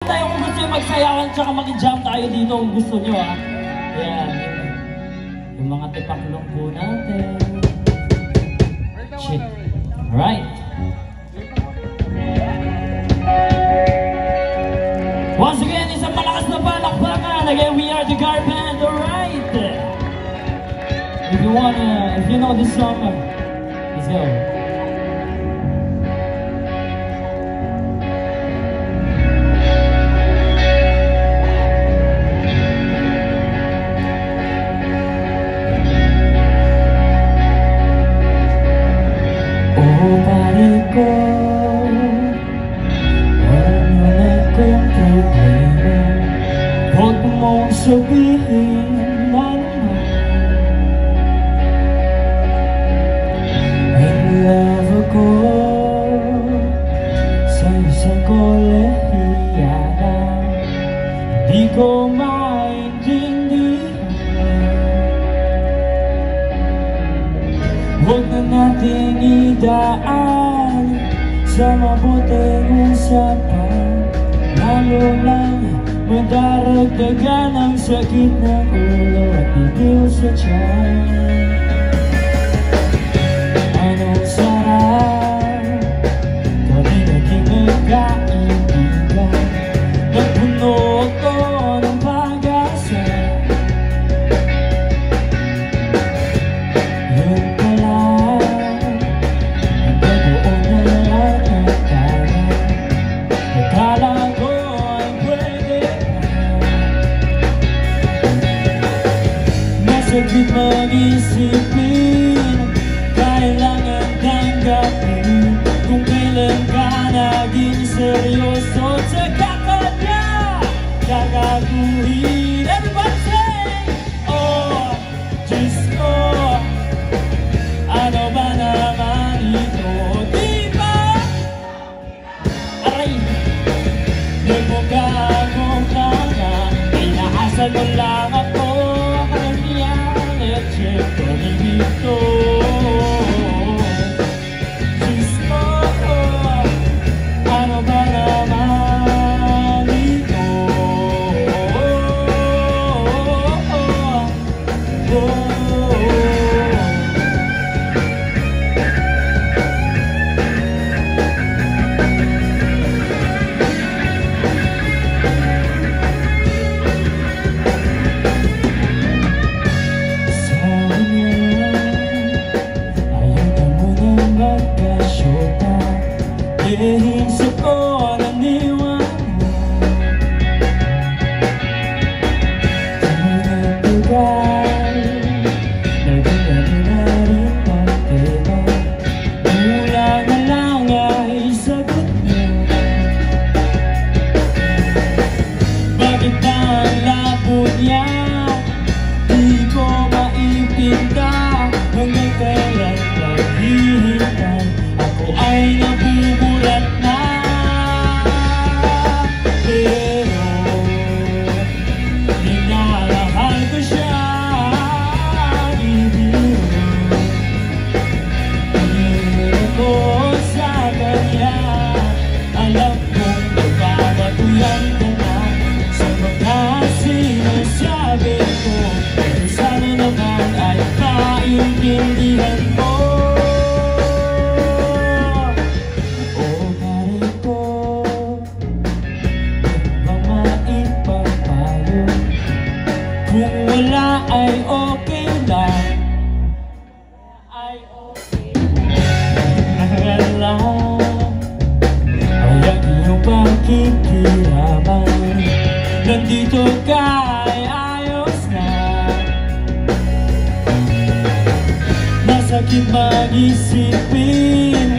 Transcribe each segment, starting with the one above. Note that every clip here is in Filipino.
tayo kung gusto nyo magsayawan tsaka mag-jam tayo dito kung gusto nyo ha. Ayan. Yung mga tipaklong po natin. Shit. Alright. Once again, isang malakas na palakpakan. Again, we are the Gar Band. Alright. If you know this song, let's go. Sabihin na naman in love ako sa isang kolehiyana. Di ko maintindihan. Huwag na nating idaan sa mabuting usapan, lalo lang madaragdagan ang sakit ng ulo at bibig sa tiyan. Anong sarap kami naging magkaibigan, nagpuno ko ng pag-asa. Yun pala, nagbabuo na lang ang kaya. Akala ko sakit mag-isipin, kailangan tanggapin kung kailan ka naging seryoso. Tsaka ka niya gagaguhin. Everybody say, oh, Diyos ko, ano ba naman ito? Diba? Aray, nagmukha-mukha na, inaasal mo lang ako. Pag-ibig Diyos ko, ano ba naman ito? Hinsa ko naniwala, tinagdagan, naging na rin ang tema. Mula na lang ay sagot niya. Bakit ang labo niya? Di ko maipinta. Hanggang kailan paghihintay, ako ay nabubulat na. Pero minamahal ko siya. Ibig ko sa kanya, alam kong magpapatuyan ka na sa mga sinasabi ko. Pero sana naman ay maintindihan mo. Kung wala ay okay lang, ay okay lang. Ay ang iyong pakikiraman, nandito ka ay ayos na. Masakit mag-isipin,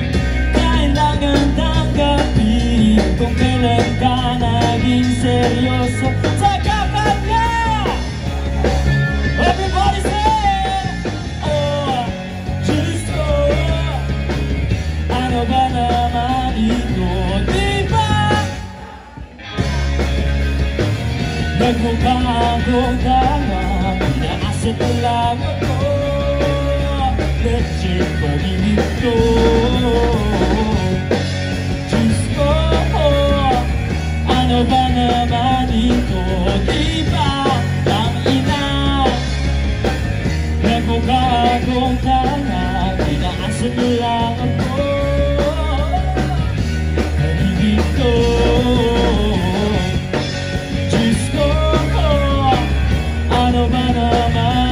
kailangan tanggapin kung kailan ka naging seryoso. Everybody say, oh, Diyos ko, ano ba naman ito? Diba? Nagmukha-mukha na, inaasat ko lang ako. Let's check pag-ibig ko. Diyos ko, ano Ano ba naman ito? Di ba ang ina? Nagmukha akong tanga, tinaasan mo lang ako. Narinig ko, Diyos ko, ano ba naman